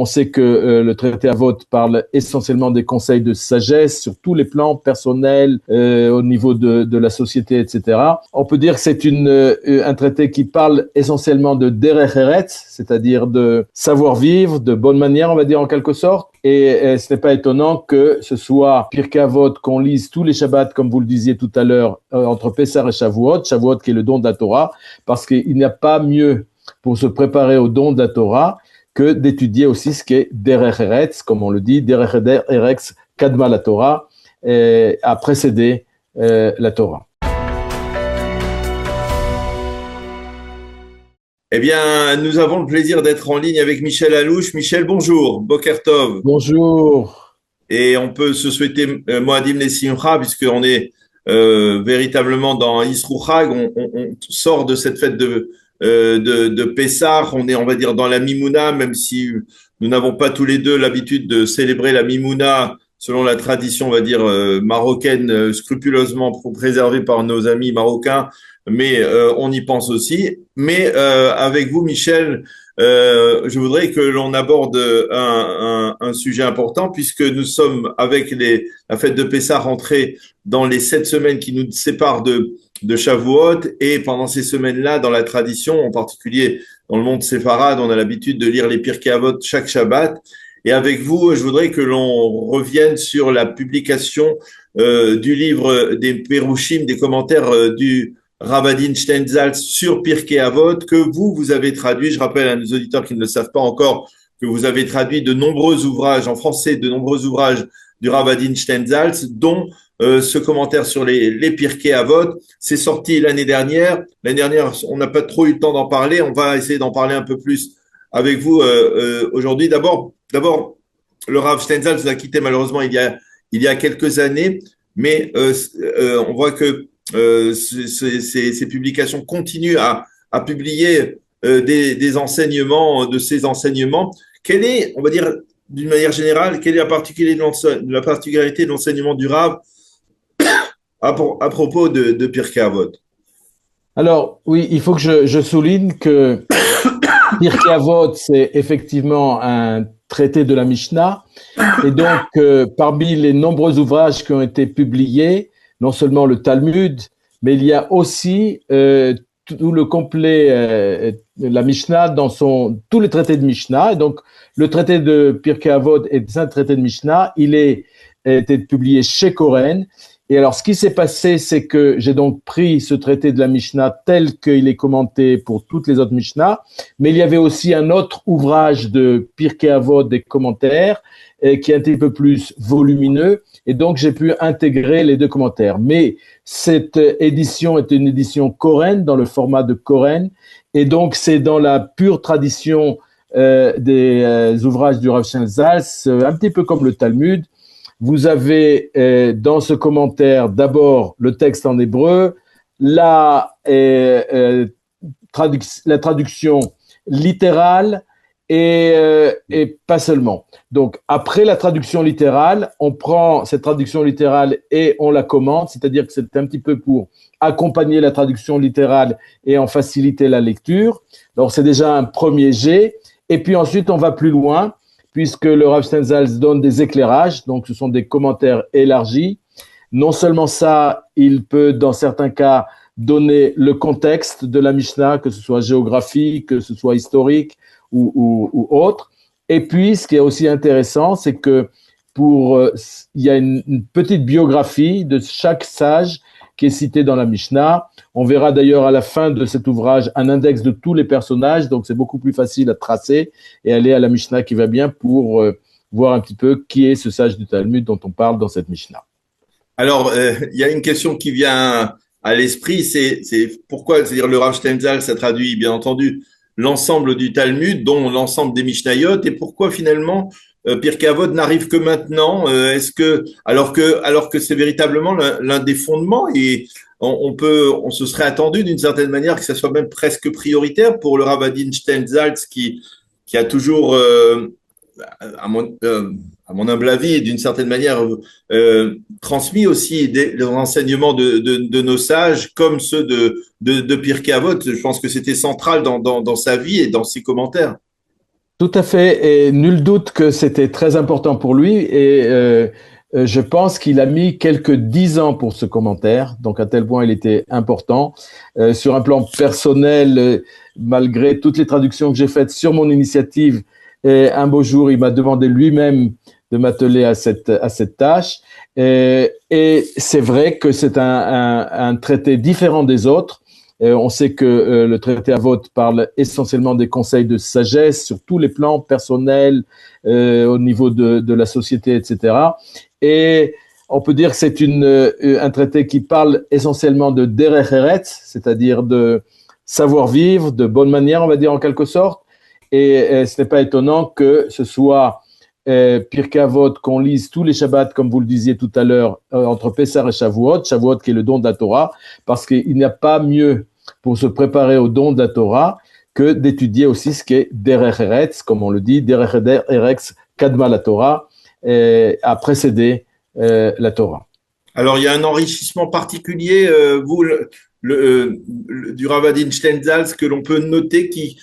On sait que le traité Avot parle essentiellement des conseils de sagesse sur tous les plans personnels, au niveau de la société, etc. On peut dire que c'est un traité qui parle essentiellement de derech eretz, c'est-à-dire de savoir-vivre, de bonne manière, on va dire en quelque sorte. Et ce n'est pas étonnant que ce soit Pirkei Avot qu'on lise tous les Shabbats, comme vous le disiez tout à l'heure, entre Pessah et Shavuot, Shavuot qui est le don de la Torah, parce qu'il n'y a pas mieux pour se préparer au don de la Torah que d'étudier aussi ce qu'est derech eretz, comme on le dit, derech eretz kadma la Torah, a précédé la Torah. Eh bien, nous avons le plaisir d'être en ligne avec Michel Allouche. Michel, bonjour. Boker Tov. Bonjour. Et on peut se souhaiter Moadim Lesimcha, puisqu'on est véritablement dans Yisroel Chag. On sort de cette fête de Pessah. On est, on va dire, dans la Mimouna, même si nous n'avons pas tous les deux l'habitude de célébrer la Mimouna selon la tradition, on va dire, marocaine, scrupuleusement préservée par nos amis marocains. Mais on y pense aussi. Mais avec vous, Michel, je voudrais que l'on aborde un sujet important, puisque nous sommes avec la fête de Pessah rentrée dans les 7 semaines qui nous séparent de Shavuot, et pendant ces semaines-là, dans la tradition, en particulier dans le monde séfarade, on a l'habitude de lire les Pirkei Avot chaque Shabbat. Et avec vous, je voudrais que l'on revienne sur la publication du livre des Pérouchim, des commentaires du Rav Adin Steinsaltz sur Pirkei Avot, que vous avez traduit. Je rappelle à nos auditeurs qui ne le savent pas encore que vous avez traduit de nombreux ouvrages en français, de nombreux ouvrages du Rav Adin Steinsaltz, dont ce commentaire sur les Pirkei Avot. C'est sorti l'année dernière. L'année dernière, on n'a pas trop eu le temps d'en parler. On va essayer d'en parler un peu plus avec vous aujourd'hui. D'abord, le Rav Steinsaltz nous a quitté malheureusement il y a quelques années, mais on voit que ces publications continuent à publier des enseignements, de ces enseignements. Quelle est, on va dire, d'une manière générale, quelle est la particularité de l'enseignement du Rav à propos de Pirkei Avot? Alors, oui, il faut que je souligne que Pirkei Avot, c'est effectivement un traité de la Mishnah. Et donc, parmi les nombreux ouvrages qui ont été publiés, non seulement le Talmud, mais il y a aussi tout le complet la Mishnah dans tous les traités de Mishnah. Et donc, le traité de Pirkei Avot est un traité de Mishnah. Il a été publié chez Koren. Et alors, ce qui s'est passé, c'est que j'ai donc pris ce traité de la Mishnah tel qu'il est commenté pour toutes les autres Mishnah, mais il y avait aussi un autre ouvrage de Pirkei Avot, des commentaires, qui est un petit peu plus volumineux, et donc j'ai pu intégrer les deux commentaires. Mais cette édition est une édition Koren, dans le format de Koren, et donc c'est dans la pure tradition des ouvrages du Rav Steinsaltz, un petit peu comme le Talmud. Vous avez dans ce commentaire d'abord le texte en hébreu, la traduction littérale et pas seulement. Donc, après la traduction littérale, on prend cette traduction littérale et on la commente, c'est-à-dire que c'est un petit peu pour accompagner la traduction littérale et en faciliter la lecture. Donc, c'est déjà un premier jet. Et puis ensuite, on va plus loin, puisque le Rav Steinsaltz donne des éclairages, donc ce sont des commentaires élargis. Non seulement ça, il peut, dans certains cas, donner le contexte de la Mishnah, que ce soit géographique, que ce soit historique ou autre. Et puis, ce qui est aussi intéressant, c'est que il y a une petite biographie de chaque sage qui est cité dans la Mishnah. On verra d'ailleurs à la fin de cet ouvrage un index de tous les personnages, donc c'est beaucoup plus facile à tracer et aller à la Mishnah qui va bien pour voir un petit peu qui est ce sage du Talmud dont on parle dans cette Mishnah. Alors, il y a une question qui vient à l'esprit, c'est pourquoi, c'est-à-dire le Rav Steinsaltz, ça traduit bien entendu l'ensemble du Talmud, dont l'ensemble des Mishnayot, et pourquoi finalement Pirkei Avot n'arrive que maintenant, alors que c'est véritablement l'un des fondements, et on se serait attendu d'une certaine manière que ça soit même presque prioritaire pour le Rav Adin Steinsaltz qui a toujours, à mon humble avis, d'une certaine manière, transmis aussi les enseignements de nos sages comme ceux de Pirkei Avot. Je pense que c'était central dans sa vie et dans ses commentaires. Tout à fait, et nul doute que c'était très important pour lui, et je pense qu'il a mis quelques 10 ans pour ce commentaire, donc à tel point il était important. Sur un plan personnel, malgré toutes les traductions que j'ai faites sur mon initiative, et un beau jour, il m'a demandé lui-même de m'atteler à cette tâche. Et c'est vrai que c'est un traité différent des autres. On sait que le traité Avot parle essentiellement des conseils de sagesse sur tous les plans personnels, au niveau de la société, etc. Et on peut dire que c'est un traité qui parle essentiellement de derech eretz, c'est-à-dire de savoir-vivre, de bonne manière, on va dire en quelque sorte. Et ce n'est pas étonnant que ce soit Pirkei Avot qu'on lise tous les Shabbats, comme vous le disiez tout à l'heure, entre Pessah et Shavuot, Shavuot qui est le don de la Torah, parce qu'il n'y a pas mieux pour se préparer au don de la Torah que d'étudier aussi ce qu'est Derech Eretz, comme on le dit, Derech Eretz Kadma la Torah, a précédé la Torah. Alors, il y a un enrichissement particulier, du Rav Adin Steinsaltz que l'on peut noter qui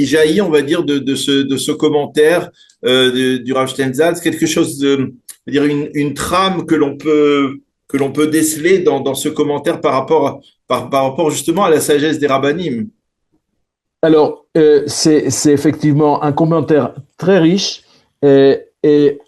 jaillit, on va dire, de ce commentaire du Rav Steinsaltz, quelque chose dire une trame que l'on peut déceler dans ce commentaire par rapport justement à la sagesse des rabbanim. Alors, c'est effectivement un commentaire très riche, et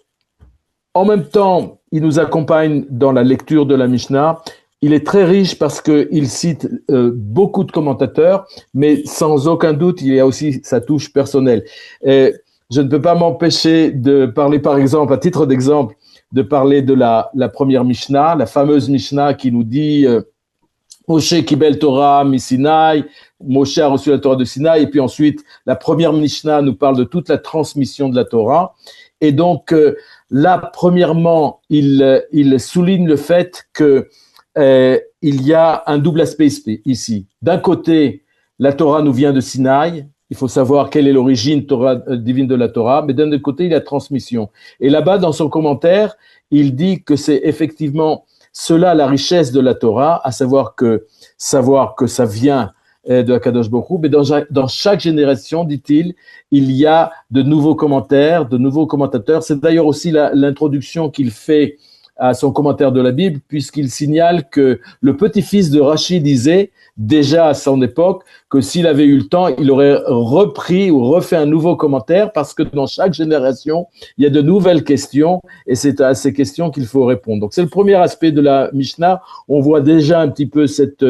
en même temps, il nous accompagne dans la lecture de la Mishnah. Il est très riche parce qu'il cite beaucoup de commentateurs, mais sans aucun doute, il y a aussi sa touche personnelle. Je ne peux pas m'empêcher de parler, par exemple, à titre d'exemple, de parler de la première Mishnah, la fameuse Mishnah qui nous dit Moshe Kibel Torah mi Sinaï, Moshe a reçu la Torah de Sinaï, et puis ensuite, la première Mishnah nous parle de toute la transmission de la Torah. Et donc, là, premièrement, il souligne le fait que il y a un double aspect ici. D'un côté, la Torah nous vient de Sinaï. Il faut savoir quelle est l'origine divine de la Torah, mais d'un autre côté, il y a la transmission. Et là-bas, dans son commentaire, il dit que c'est effectivement cela la richesse de la Torah, à savoir que ça vient de Akadosh Baruch Hu, mais dans chaque génération, dit-il, il y a de nouveaux commentaires, de nouveaux commentateurs. C'est d'ailleurs aussi l'introduction qu'il fait à son commentaire de la Bible, puisqu'il signale que le petit-fils de Rachi disait, déjà à son époque, que s'il avait eu le temps, il aurait repris ou refait un nouveau commentaire, parce que dans chaque génération, il y a de nouvelles questions, et c'est à ces questions qu'il faut répondre. Donc c'est le premier aspect de la Mishnah. On voit déjà un petit peu cette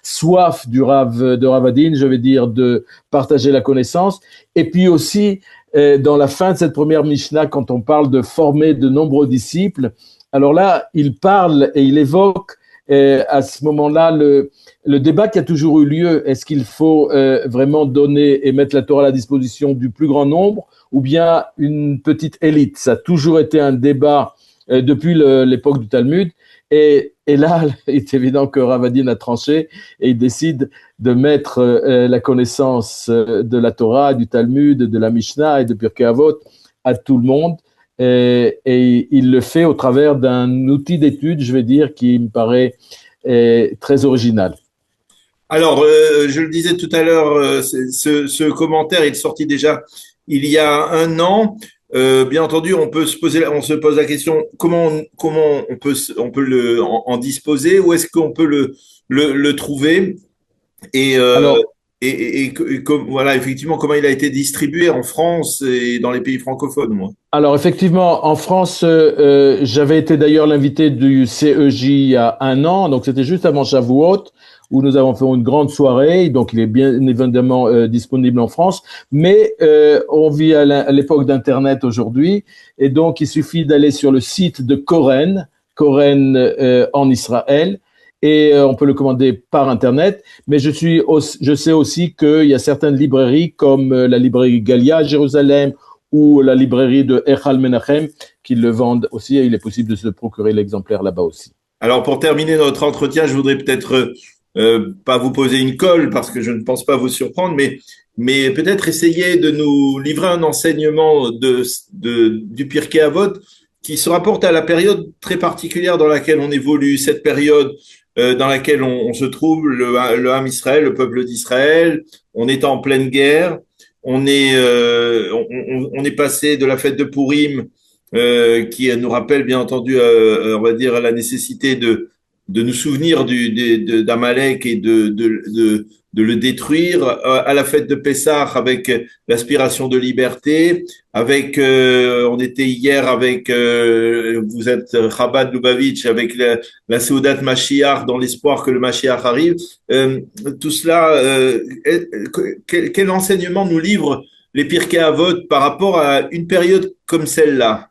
soif de Rav Adin, je vais dire, de partager la connaissance. Et puis aussi, dans la fin de cette première Mishnah, quand on parle de former de nombreux disciples, alors là, il parle et il évoque à ce moment-là le débat qui a toujours eu lieu. Est-ce qu'il faut vraiment donner et mettre la Torah à la disposition du plus grand nombre ou bien une petite élite? Ça a toujours été un débat depuis l'époque du Talmud. Et là, il est évident que Rav Adin a tranché et il décide de mettre la connaissance de la Torah, du Talmud, de la Mishnah et de Pirkei Avot à tout le monde. Et il le fait au travers d'un outil d'étude, je vais dire, qui me paraît très original. Alors, je le disais tout à l'heure, ce commentaire est sorti déjà il y a un an. Bien entendu, on se pose la question comment on peut en disposer, où est-ce qu'on peut le trouver et, Alors, voilà, effectivement, comment il a été distribué en France et dans les pays francophones, moi. Alors effectivement, en France, j'avais été d'ailleurs l'invité du CEJ il y a un an, donc c'était juste avant Shavuot, où nous avons fait une grande soirée, donc il est bien évidemment disponible en France, mais on vit à l'époque d'Internet aujourd'hui, et donc il suffit d'aller sur le site de Koren en Israël, et on peut le commander par Internet, mais je sais aussi qu'il y a certaines librairies comme la librairie Galia à Jérusalem, ou la librairie de Echal Menachem, qui le vendent aussi, et il est possible de se procurer l'exemplaire là-bas aussi. Alors, pour terminer notre entretien, je voudrais peut-être pas vous poser une colle, parce que je ne pense pas vous surprendre, mais peut-être essayer de nous livrer un enseignement du Pirkei Avot qui se rapporte à la période très particulière dans laquelle on évolue, cette période dans laquelle on se trouve, le Ham Israël, le peuple d'Israël, on est en pleine guerre. on est passé de la fête de Pourim, qui nous rappelle bien entendu, on va dire, la nécessité de nous souvenir d'Amalek et de le détruire, à la fête de Pessah avec l'aspiration de liberté, avec, on était hier avec, vous êtes Chabad Lubavitch, avec la Seudat Mashiach dans l'espoir que le Mashiach arrive. Tout cela, quel enseignement nous livrent les Pirkei Avot par rapport à une période comme celle-là?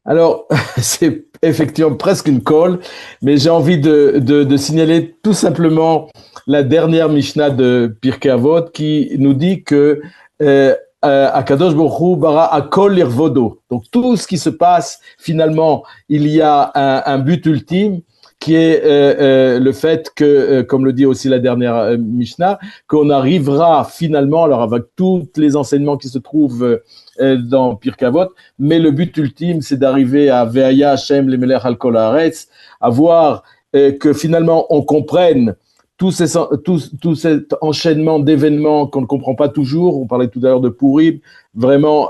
Alors, c'est effectivement presque une colle, mais j'ai envie de signaler tout simplement la dernière Mishnah de Pirkei Avot qui nous dit que Akadosh Baruch Hu bara akol lirvodo. Donc tout ce qui se passe, finalement, il y a un but ultime qui est le fait que, comme le dit aussi la dernière Mishnah, qu'on arrivera finalement, alors avec tous les enseignements qui se trouvent dans Pirkei Avot, mais le but ultime, c'est d'arriver à Ve'aya Hashem lemelech al kol haaretz, à voir que finalement on comprenne tout cet enchaînement d'événements qu'on ne comprend pas toujours. On parlait tout à l'heure de Purim. Vraiment,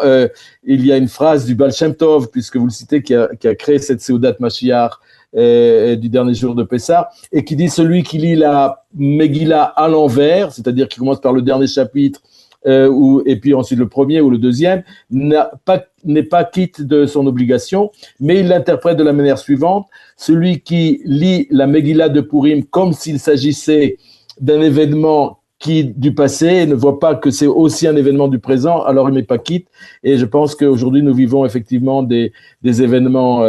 il y a une phrase du Baal Shem Tov, puisque vous le citez, qui a créé cette Seudat Mashiach du dernier jour de Pessah, et qui dit celui qui lit la Megillah à l'envers, c'est-à-dire qui commence par le dernier chapitre, et puis ensuite le premier ou le deuxième, n'est pas quitte de son obligation, mais il l'interprète de la manière suivante. Celui qui lit la Megillah de Purim comme s'il s'agissait d'un événement du passé et ne voit pas que c'est aussi un événement du présent, alors il n'est pas quitte. Et je pense qu'aujourd'hui, nous vivons effectivement des événements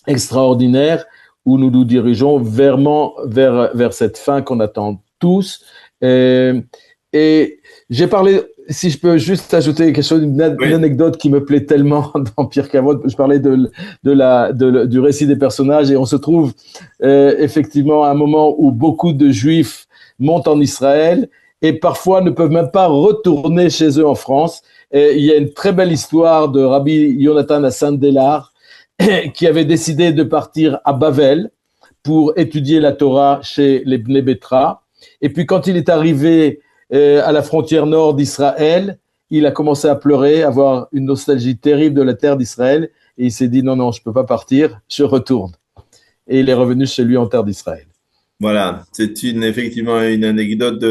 extraordinaires où nous nous dirigeons vers cette fin qu'on attend tous. Et j'ai parlé, si je peux juste ajouter quelque chose, une anecdote qui me plaît tellement dans Pirkei Avot. Je parlais du récit des personnages et on se trouve effectivement à un moment où beaucoup de Juifs montent en Israël et parfois ne peuvent même pas retourner chez eux en France. Et il y a une très belle histoire de Rabbi Yonatan Hassan Delar qui avait décidé de partir à Bavel pour étudier la Torah chez les Bnei Betra. Et puis quand il est arrivé à la frontière nord d'Israël, il a commencé à pleurer, à avoir une nostalgie terrible de la terre d'Israël, et il s'est dit non, je peux pas partir, je retourne. Et il est revenu chez lui en terre d'Israël. Voilà, c'est effectivement une anecdote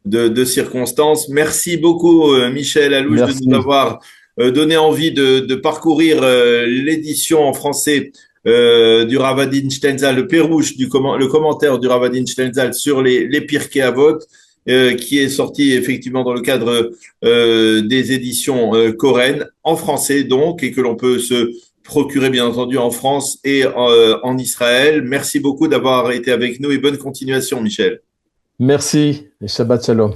de circonstance. Merci beaucoup, Michel Allouche, de nous avoir donné envie de parcourir l'édition en français du Rav Adin Steinzal, le Pérouche, le commentaire du Rav Adin Steinzal sur les Pirkei Avot, qui est sorti effectivement dans le cadre des éditions Koren, en français donc, et que l'on peut se procurer bien entendu en France et en Israël. Merci beaucoup d'avoir été avec nous et bonne continuation, Michel. Merci et Shabbat Shalom.